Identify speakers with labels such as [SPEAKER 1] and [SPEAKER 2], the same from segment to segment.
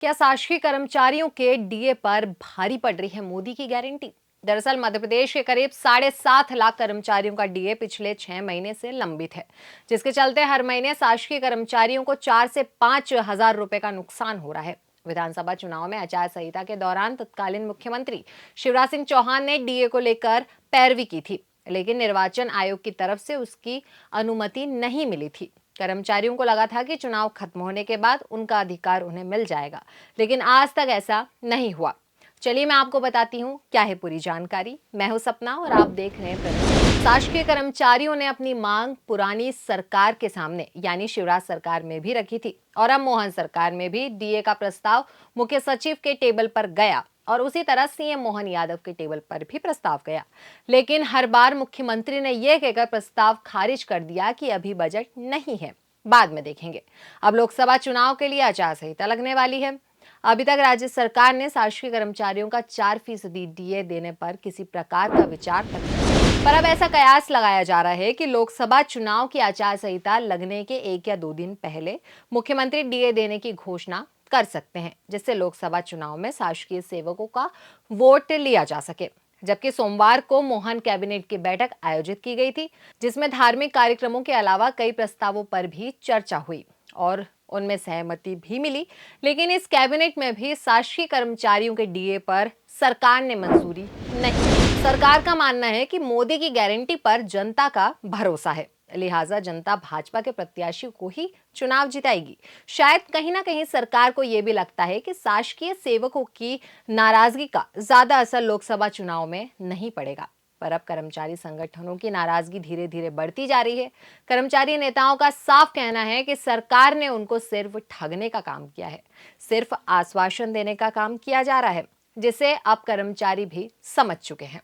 [SPEAKER 1] क्या शासकीय कर्मचारियों के डीए पर भारी पड़ रही है मोदी की गारंटी? दरअसल मध्य प्रदेश के करीब 7.5 लाख कर्मचारियों का डीए पिछले 6 महीने से लंबित है, जिसके चलते हर महीने शासकीय कर्मचारियों को 4 से 5 हजार रुपए का नुकसान हो रहा है। विधानसभा चुनाव में आचार संहिता के दौरान तत्कालीन मुख्यमंत्री शिवराज सिंह चौहान ने डीए को लेकर पैरवी की थी, लेकिन निर्वाचन आयोग की तरफ से उसकी अनुमति नहीं मिली थी। कर्मचारियों को लगा था कि चुनाव खत्म होने के बाद उनका अधिकार उन्हें मिल जाएगा, लेकिन आज तक ऐसा नहीं हुआ। चलिए मैं आपको बताती हूँ क्या है पूरी जानकारी। मैं हूँ सपना और आप देख रहे हैं प्रगति। शासकीय कर्मचारियों ने अपनी मांग पुरानी सरकार के सामने यानी शिवराज सरकार में भी रखी थी और अब मोहन सरकार में भी डीए का प्रस्ताव मुख्य सचिव के टेबल पर गया और उसी तरह सीएम मोहन यादव के टेबल पर भी प्रस्ताव गया, लेकिन हर बार मुख्यमंत्री ने यह कहकर प्रस्ताव खारिज कर दिया कि अभी बजट नहीं है, बाद में देखेंगे। अब लोकसभा चुनाव के लिए आचार संहिता लगने वाली है। अभी तक राज्य सरकार ने शासकीय कर्मचारियों का 4% डीए देने पर किसी प्रकार का विचार तक नहीं, पर अब ऐसा कयास लगाया जा रहा है कि लोकसभा चुनाव की आचार संहिता लगने के 1 या 2 दिन पहले मुख्यमंत्री डीए देने की घोषणा कर सकते हैं, जिससे लोकसभा चुनाव में शासकीय सेवकों का वोट लिया जा सके। जबकि सोमवार को मोहन कैबिनेट की बैठक आयोजित की गई थी, जिसमें धार्मिक कार्यक्रमों के अलावा कई प्रस्तावों पर भी चर्चा हुई और उनमें सहमति भी मिली, लेकिन इस कैबिनेट में भी शासकीय कर्मचारियों के डीए पर सरकार ने मंजूरी नहीं। सरकार का मानना है कि मोदी की गारंटी पर जनता का भरोसा है, लिहाजा जनता भाजपा के प्रत्याशी को ही चुनाव जिताएगी। शायद कहीं ना कहीं सरकार को यह भी लगता है कि शासकीय सेवकों की नाराजगी का ज्यादा असर लोकसभा चुनाव में नहीं पड़ेगा। पर अब कर्मचारी संगठनों की नाराजगी धीरे धीरे बढ़ती जा रही है। कर्मचारी नेताओं का साफ कहना है कि सरकार ने उनको सिर्फ ठगने का काम किया है, सिर्फ आश्वासन देने का काम किया जा रहा है, जिसे अब कर्मचारी भी समझ चुके हैं।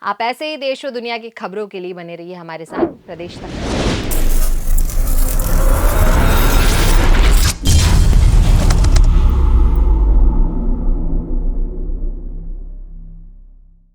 [SPEAKER 1] आप ऐसे ही देश और दुनिया की खबरों के लिए बने रहिए हमारे साथ प्रदेश तक।